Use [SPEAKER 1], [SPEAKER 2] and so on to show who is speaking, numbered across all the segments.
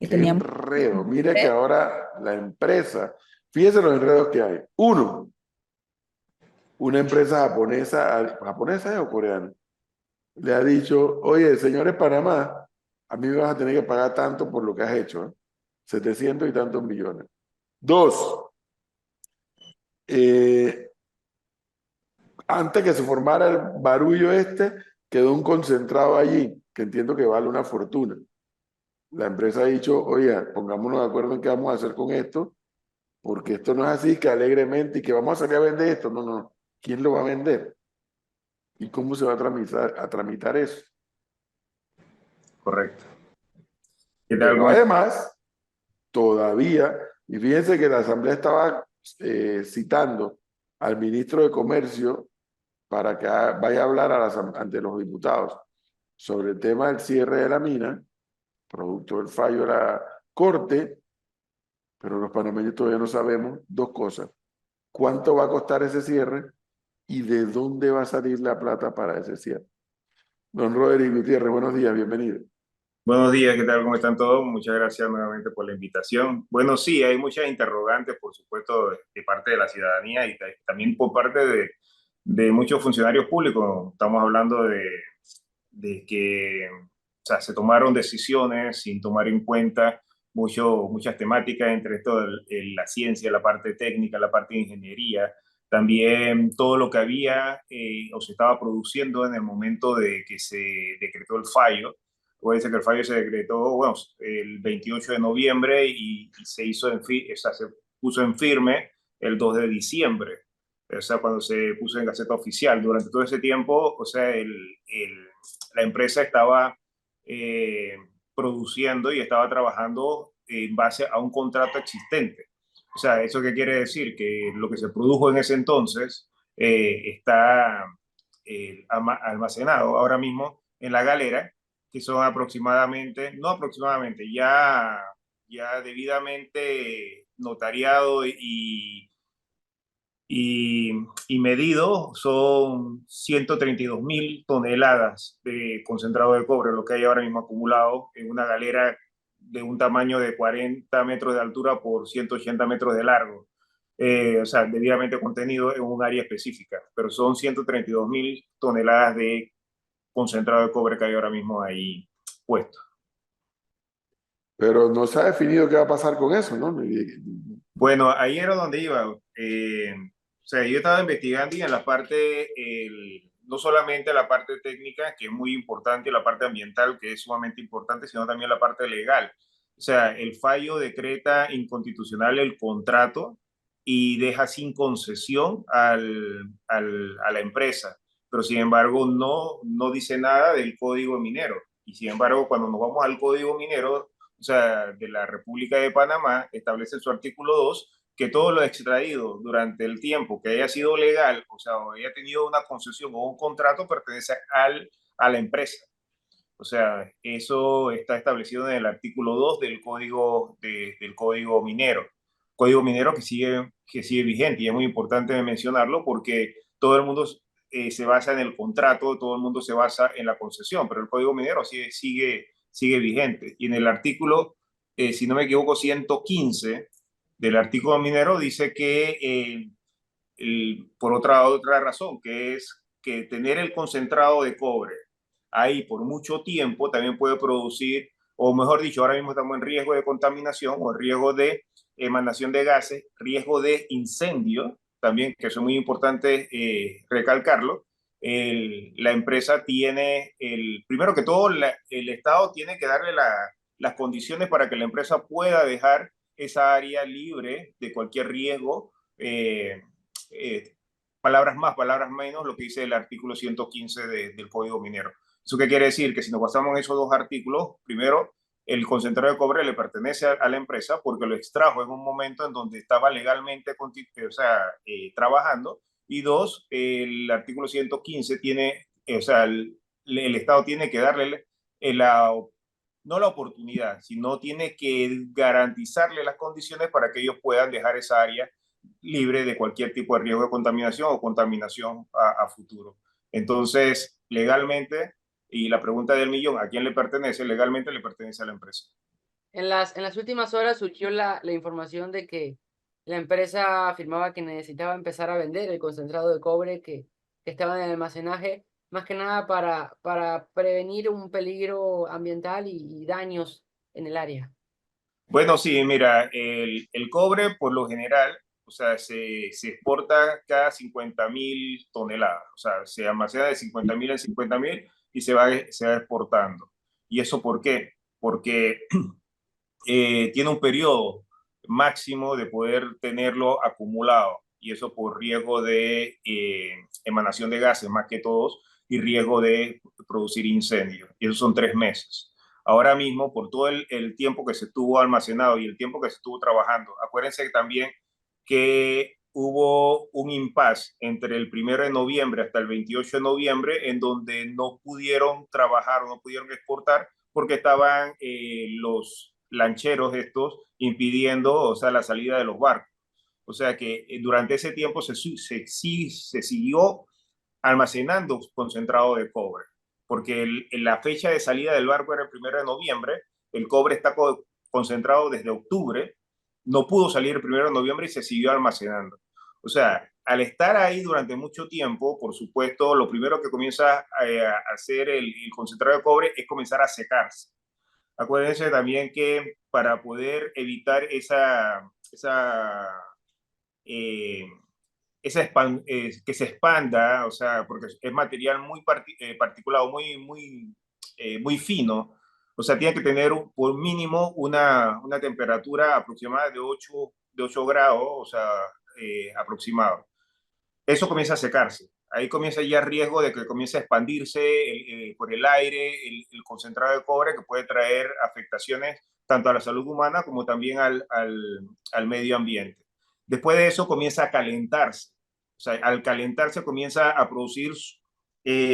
[SPEAKER 1] que
[SPEAKER 2] Qué
[SPEAKER 1] teníamos.
[SPEAKER 2] enredo. Mira que ahora la empresa, fíjese los enredos que hay. Uno, una empresa japonesa, japonesa o coreana, le ha dicho, oye, señores Panamá, a mí me vas a tener que pagar tanto por lo que has hecho, ¿eh? 700 y tantos millones. Dos, eh, antes que se formara el barullo este, quedó un concentrado allí, que entiendo que vale una fortuna. La empresa ha dicho, oye, pongámonos de acuerdo en qué vamos a hacer con esto, porque esto no es así que alegremente y que vamos a salir a vender esto. No, no. ¿Quién lo va a vender? ¿Y cómo se va a tramitar eso?
[SPEAKER 3] Correcto. ¿Qué tal?
[SPEAKER 2] Pero
[SPEAKER 3] ¿Cómo estás?
[SPEAKER 2] además, todavía, y fíjense que la Asamblea estaba citando al ministro de Comercio para que vaya a hablar ante los diputados sobre el tema del cierre de la mina, producto del fallo de la Corte, pero los panameños todavía no sabemos dos cosas. ¿Cuánto va a costar ese cierre y de dónde va a salir la plata para ese cierre? Don Roderick Gutiérrez, buenos días, bienvenido.
[SPEAKER 3] Buenos días, ¿qué tal? ¿Cómo están todos? Muchas gracias nuevamente por la invitación. Bueno, sí, hay muchas interrogantes, por supuesto, de parte de la ciudadanía y también por parte de muchos funcionarios públicos. Estamos hablando de que, o sea, se tomaron decisiones sin tomar en cuenta muchas temáticas, entre esto la ciencia, la parte técnica, la parte de ingeniería, también todo lo que había o se estaba produciendo en el momento de que se decretó el fallo. Puede ser que el fallo se decretó, bueno, el 28 de noviembre y se hizo o sea, se puso en firme el 2 de diciembre, o sea, cuando se puso en Gaceta Oficial. Durante todo ese tiempo, o sea, la empresa estaba eh, produciendo y estaba trabajando en base a un contrato existente. O sea, ¿eso qué quiere decir? Que lo que se produjo en ese entonces está almacenado ahora mismo en la galera, que son aproximadamente, no aproximadamente, ya debidamente notariado y, y medido son 132.000 toneladas de concentrado de cobre, lo que hay ahora mismo acumulado en una galera de un tamaño de 40 metros de altura por 180 metros de largo. O sea, debidamente contenido en un área específica, pero son 132.000 toneladas de concentrado de cobre que hay ahora mismo ahí puesto.
[SPEAKER 2] Pero no se ha definido qué va a pasar con eso, ¿no?
[SPEAKER 3] Bueno, ahí era donde iba. O sea, yo estaba investigando y en la parte, no solamente la parte técnica, que es muy importante, la parte ambiental, que es sumamente importante, sino también la parte legal. O sea, el fallo decreta inconstitucional el contrato y deja sin concesión a la empresa, pero sin embargo no dice nada del código minero. Y sin embargo, cuando nos vamos al código minero, o sea, de la República de Panamá, establece en su artículo 2 que todo lo extraído durante el tiempo que haya sido legal, o sea, o haya tenido una concesión o un contrato, pertenece a la empresa. O sea, eso está establecido en el artículo 2 del Código Minero. Código Minero que sigue vigente y es muy importante mencionarlo porque todo el mundo se basa en el contrato, todo el mundo se basa en la concesión, pero el Código Minero sigue vigente. Y en el artículo, si no me equivoco, 115 del artículo minero dice que por otra razón, que es que tener el concentrado de cobre ahí por mucho tiempo también puede producir, o mejor dicho, ahora mismo estamos en riesgo de contaminación o en riesgo de emanación de gases, riesgo de incendio, también, que eso es muy importante recalcarlo. La empresa tiene, primero que todo, el Estado tiene que darle las condiciones para que la empresa pueda dejar esa área libre de cualquier riesgo. Eh, Palabras más, palabras menos, lo que dice el artículo 115 del Código Minero. ¿Eso qué quiere decir? Que si nos basamos en esos dos artículos, primero, el concentrado de cobre le pertenece a la empresa porque lo extrajo en un momento en donde estaba legalmente o sea, trabajando. Y dos, el artículo 115 tiene, o sea, el Estado tiene que darle no la oportunidad, sino tiene que garantizarle las condiciones para que ellos puedan dejar esa área libre de cualquier tipo de riesgo de contaminación o contaminación a futuro. Entonces, legalmente, y la pregunta del millón, ¿a quién le pertenece? Legalmente le pertenece a la empresa.
[SPEAKER 1] En las últimas horas surgió la información de que la empresa afirmaba que necesitaba empezar a vender el concentrado de cobre que estaba en el almacenaje, más que nada para prevenir un peligro ambiental y daños en el área.
[SPEAKER 3] Bueno, sí, mira, el cobre por lo general, o sea, se exporta cada 50.000 toneladas, o sea, se almacena de 50.000 en 50.000 y se va exportando. ¿Y eso por qué? Porque tiene un periodo máximo de poder tenerlo acumulado y eso por riesgo de emanación de gases más que todos y riesgo de producir incendios. Y esos son 3 meses. Ahora mismo, por todo el tiempo que se estuvo almacenado y el tiempo que se estuvo trabajando, acuérdense también que hubo un impasse entre el 1 de noviembre hasta el 28 de noviembre en donde no pudieron trabajar o no pudieron exportar porque estaban los lancheros estos impidiendo, o sea, la salida de los barcos. O sea que durante ese tiempo se siguió almacenando concentrado de cobre, porque la fecha de salida del barco era el 1 de noviembre, el cobre está concentrado desde octubre, no pudo salir el 1 de noviembre y se siguió almacenando. O sea, al estar ahí durante mucho tiempo, por supuesto, lo primero que comienza a hacer el concentrado de cobre es comenzar a secarse. Acuérdense también que para poder evitar eh, que se expanda, o sea, porque es material muy particulado, muy fino, o sea, tiene que tener por mínimo una temperatura aproximada de ocho grados, o sea, aproximado. Eso comienza a secarse. Ahí comienza ya el riesgo de que comience a expandirse por el aire el concentrado de cobre que puede traer afectaciones tanto a la salud humana como también al medio ambiente. Después de eso comienza a calentarse. O sea, al calentarse comienza a producir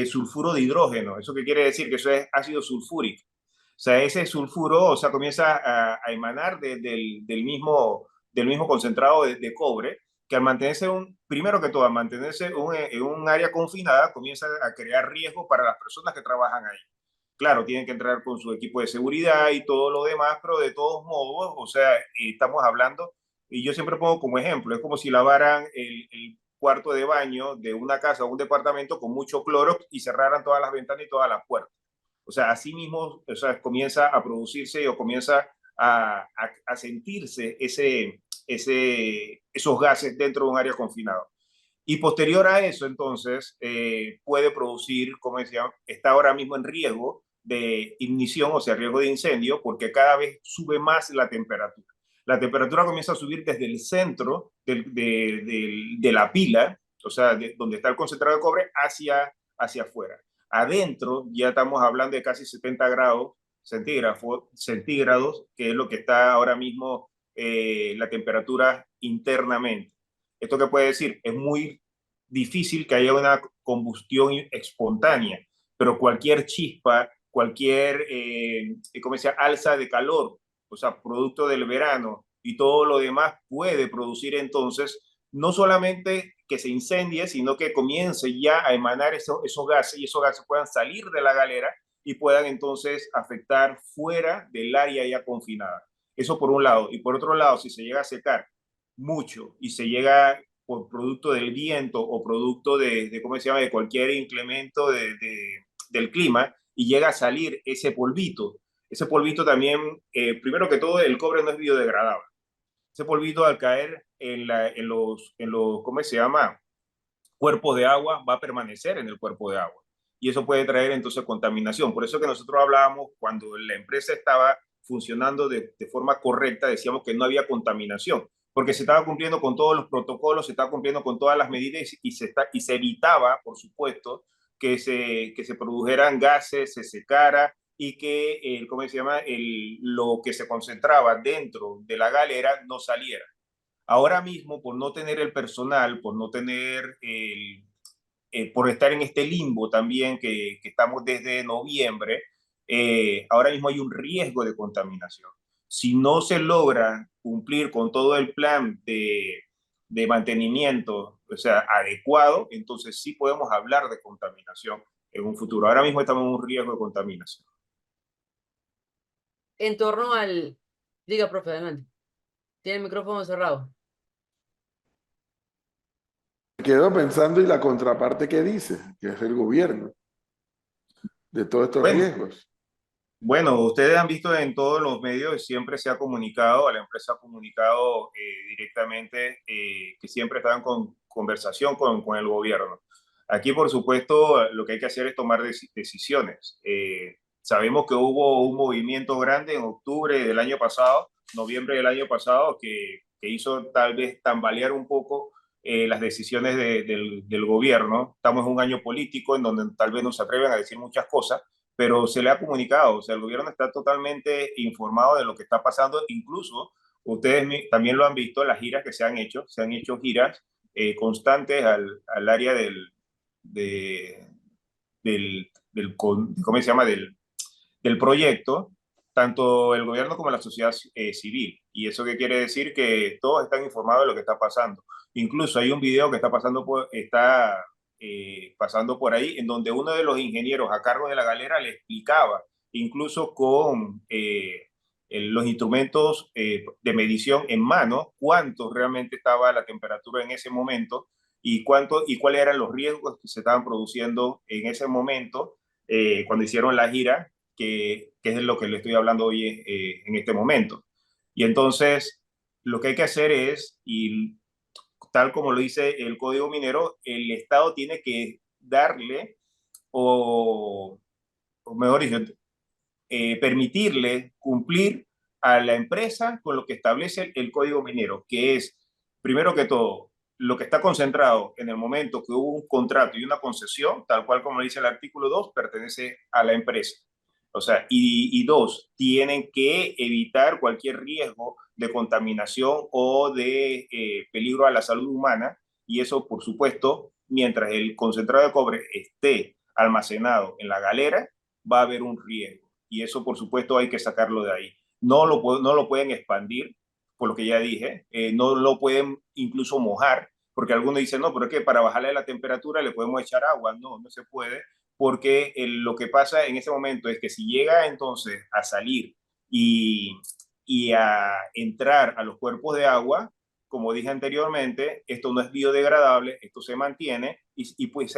[SPEAKER 3] sulfuro de hidrógeno. ¿Eso qué quiere decir? Que eso es ácido sulfúrico. O sea, ese sulfuro, o sea, comienza a emanar del mismo concentrado de cobre que al mantenerse primero que todo, al mantenerse en un área confinada, comienza a crear riesgo para las personas que trabajan ahí. Claro, tienen que entrar con su equipo de seguridad y todo lo demás, pero de todos modos, o sea, estamos hablando, y yo siempre pongo como ejemplo, es como si lavaran el cuarto de baño de una casa o un departamento con mucho cloro y cerraran todas las ventanas y todas las puertas. O sea, así mismo, o sea, comienza a producirse o comienza a sentirse esos gases dentro de un área confinado. Y posterior a eso, entonces, puede producir, como decía, está ahora mismo en riesgo de ignición, o sea, riesgo de incendio, porque cada vez sube más la temperatura. La temperatura comienza a subir desde el centro de la pila, o sea, donde está el concentrado de cobre, hacia afuera. Adentro ya estamos hablando de casi 70 grados centígrados, que es lo que está ahora mismo la temperatura internamente. ¿Esto qué puede decir? Es muy difícil que haya una combustión espontánea, pero cualquier chispa, cualquier ¿cómo se llama? Alza de calor, o sea, producto del verano y todo lo demás puede producir entonces no solamente que se incendie, sino que comience ya a emanar esos gases y esos gases puedan salir de la galera y puedan entonces afectar fuera del área ya confinada. Eso por un lado. Y por otro lado, si se llega a secar mucho y se llega por producto del viento o producto ¿cómo se llama?, de cualquier incremento del clima y llega a salir ese polvito también, primero que todo, el cobre no es biodegradable. Ese polvito al caer en los, ¿cómo se llama?, cuerpos de agua, va a permanecer en el cuerpo de agua. Y eso puede traer entonces contaminación. Por eso que nosotros hablábamos, cuando la empresa estaba funcionando de forma correcta, decíamos que no había contaminación, porque se estaba cumpliendo con todos los protocolos, se estaba cumpliendo con todas las medidas y se evitaba, por supuesto, que se produjeran gases, se secara y que, ¿cómo se llama?, lo que se concentraba dentro de la galera no saliera. Ahora mismo, por no tener el personal, por no tener por estar en este limbo también que estamos desde noviembre, ahora mismo hay un riesgo de contaminación. Si no se logra cumplir con todo el plan de mantenimiento, o sea, adecuado, entonces sí podemos hablar de contaminación en un futuro. Ahora mismo estamos en un riesgo de contaminación.
[SPEAKER 1] En torno Diga, profe, adelante. Tiene el micrófono cerrado.
[SPEAKER 2] Quedo pensando y la contraparte que dice, que es el gobierno, de todos estos
[SPEAKER 3] Bueno,
[SPEAKER 2] riesgos.
[SPEAKER 3] bueno, ustedes han visto en todos los medios, siempre se ha comunicado, a la empresa ha comunicado directamente que siempre están con conversación con el gobierno. Aquí, por supuesto, lo que hay que hacer es tomar decisiones. Sabemos que hubo un movimiento grande en octubre del año pasado, noviembre del año pasado, que hizo tal vez tambalear un poco las decisiones del gobierno. Estamos en un año político en donde tal vez no se atreven a decir muchas cosas, pero se le ha comunicado, o sea, el gobierno está totalmente informado de lo que está pasando, incluso ustedes también lo han visto, las giras que se han hecho giras constantes al área de, ¿cómo se llama? Del proyecto, tanto el gobierno como la sociedad civil. ¿Y eso qué quiere decir? Que todos están informados de lo que está pasando. Incluso hay un video que pasando por ahí, en donde uno de los ingenieros a cargo de la galera le explicaba, incluso con los instrumentos de medición en mano, cuánto realmente estaba la temperatura en ese momento y cuáles eran los riesgos que se estaban produciendo en ese momento cuando hicieron la gira, que es lo que le estoy hablando hoy en este momento. Y entonces, lo que hay que hacer es, y tal como lo dice el Código Minero, el Estado tiene que darle, o, o mejor dicho, permitirle cumplir a la empresa con lo que establece el Código Minero, que es, primero que todo, lo que está concentrado en el momento que hubo un contrato y una concesión, tal cual como dice el artículo 2, pertenece a la empresa. O sea, y dos, tienen que evitar cualquier riesgo de contaminación o de peligro a la salud humana, y eso, por supuesto, mientras el concentrado de cobre esté almacenado en la galera, va a haber un riesgo y eso por supuesto hay que sacarlo de ahí. No lo pueden expandir, por lo que ya dije, no lo pueden incluso mojar, porque algunos dicen, no, pero es que para bajarle la temperatura le podemos echar agua. No, no se puede, porque lo que pasa en ese momento es que si llega entonces a salir y a entrar a los cuerpos de agua, como dije anteriormente, esto no es biodegradable, esto se mantiene y puede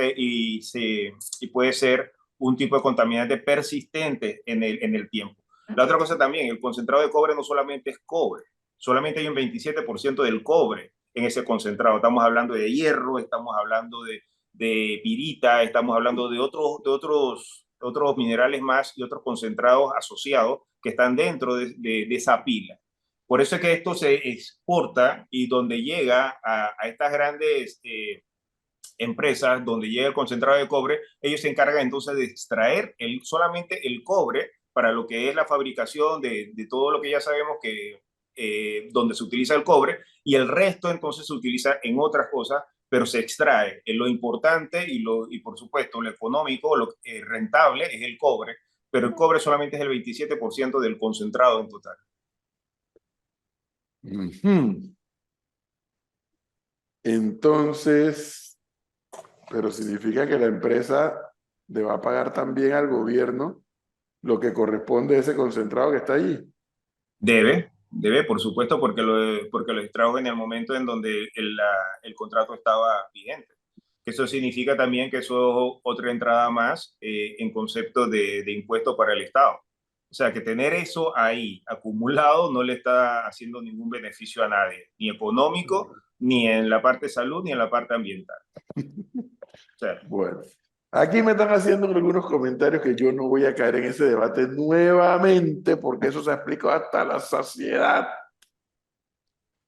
[SPEAKER 3] ser un tipo de contaminante persistente en el tiempo. La otra cosa también, el concentrado de cobre no solamente es cobre, solamente hay un 27% del cobre en ese concentrado. Estamos hablando de hierro, estamos hablando de pirita, estamos hablando otros minerales más y otros concentrados asociados que están dentro de esa pila. Por eso es que esto se exporta y donde llega a estas grandes empresas donde llega el concentrado de cobre, ellos se encargan entonces de extraer solamente el cobre para lo que es la fabricación de todo lo que ya sabemos que donde se utiliza el cobre y el resto entonces se utiliza en otras cosas, pero se extrae. Lo importante y por supuesto lo económico, lo rentable es el cobre, pero el cobre solamente es el 27% del concentrado en total.
[SPEAKER 2] Entonces, pero significa que la empresa le va a pagar también al gobierno lo que corresponde a ese concentrado que está allí.
[SPEAKER 3] Debe, por supuesto, porque lo extrajo en el momento en donde el contrato estaba vigente. Eso significa también que eso es otra entrada más en concepto de impuesto para el Estado. O sea, que tener eso ahí acumulado no le está haciendo ningún beneficio a nadie, ni económico, ni en la parte de salud, ni en la parte ambiental. O sea,
[SPEAKER 2] Bueno, aquí me están haciendo algunos comentarios que yo no voy a caer en ese debate nuevamente porque eso se ha explicado hasta la saciedad.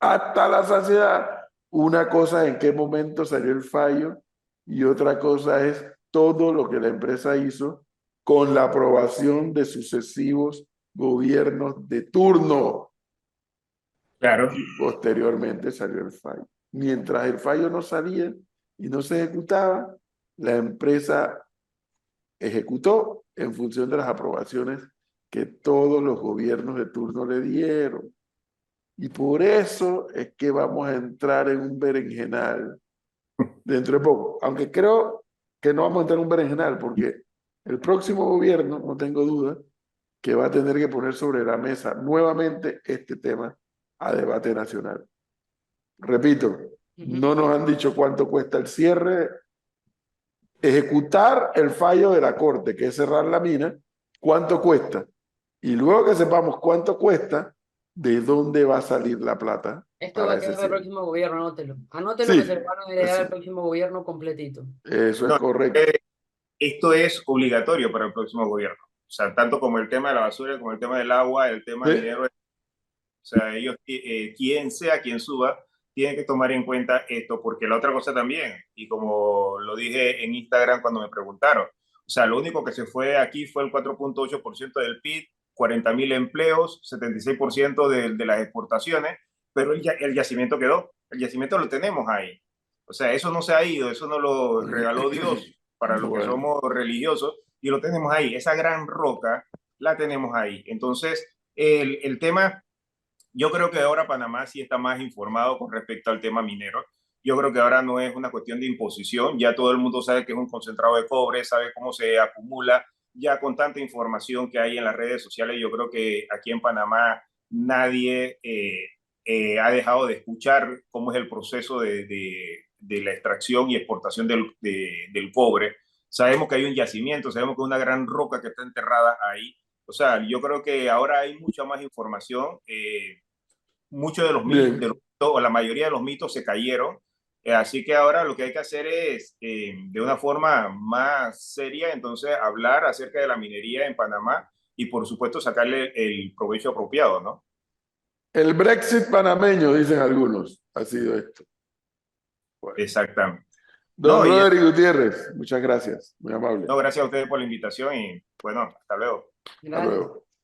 [SPEAKER 2] Hasta la saciedad. Una cosa es en qué momento salió el fallo y otra cosa es todo lo que la empresa hizo con la aprobación de sucesivos gobiernos de turno.
[SPEAKER 3] claro.
[SPEAKER 2] Y posteriormente salió el fallo. Mientras el fallo no salía y no se ejecutaba, la empresa ejecutó en función de las aprobaciones que todos los gobiernos de turno le dieron. Y por eso es que vamos a entrar en un berenjenal dentro de poco. Aunque creo que no vamos a entrar en un berenjenal porque el próximo gobierno, no tengo duda, que va a tener que poner sobre la mesa nuevamente este tema a debate nacional. Repito, no nos han dicho cuánto cuesta el cierre, ejecutar el fallo de la Corte, que es cerrar la mina, cuánto cuesta. Y luego que sepamos cuánto cuesta, ¿de dónde va a salir la plata
[SPEAKER 1] Esto va
[SPEAKER 2] para
[SPEAKER 1] a
[SPEAKER 2] ese
[SPEAKER 1] quedar para el
[SPEAKER 2] cierre?
[SPEAKER 1] próximo gobierno, anótelo. Anótelo que se
[SPEAKER 2] Sí,
[SPEAKER 1] lo van a heredar al próximo gobierno completito.
[SPEAKER 2] eso es
[SPEAKER 3] No,
[SPEAKER 2] correcto.
[SPEAKER 3] esto es obligatorio para el próximo gobierno. O sea, tanto como el tema de la basura, como el tema del agua, el tema
[SPEAKER 2] Sí,
[SPEAKER 3] minero. O sea, ellos, quien sea quien suba, tiene que tomar en cuenta esto, porque la otra cosa también, y como lo dije en Instagram cuando me preguntaron, o sea, lo único que se fue aquí fue el 4.8% del PIB, 40.000 empleos, 76% de las exportaciones, pero el yacimiento quedó, el yacimiento lo tenemos ahí. O sea, eso no se ha ido, eso no lo regaló Dios para los que
[SPEAKER 2] bueno,
[SPEAKER 3] somos religiosos, y lo tenemos ahí, esa gran roca la tenemos ahí. Entonces, el tema, yo creo que ahora Panamá sí está más informado con respecto al tema minero. Yo creo que ahora no es una cuestión de imposición, ya todo el mundo sabe que es un concentrado de cobre, sabe cómo se acumula, ya con tanta información que hay en las redes sociales, yo creo que aquí en Panamá nadie ha dejado de escuchar cómo es el proceso de la extracción y exportación del cobre. Sabemos que hay un yacimiento, sabemos que hay una gran roca que está enterrada ahí. O sea, yo creo que ahora hay mucha más información. Muchos de los
[SPEAKER 2] bien.
[SPEAKER 3] mitos, o la mayoría de los mitos se cayeron. Así que ahora lo que hay que hacer es, de una forma más seria, entonces hablar acerca de la minería en Panamá y por supuesto sacarle el provecho apropiado, ¿no?
[SPEAKER 2] El Brexit panameño, dicen algunos, ha sido esto. Bueno.
[SPEAKER 3] Exactamente.
[SPEAKER 2] Don
[SPEAKER 3] No,
[SPEAKER 2] Roderick Gutiérrez, muchas gracias, muy amable.
[SPEAKER 3] no, gracias a ustedes por la invitación y bueno, hasta luego.
[SPEAKER 2] Hasta
[SPEAKER 1] Gracias.
[SPEAKER 2] luego.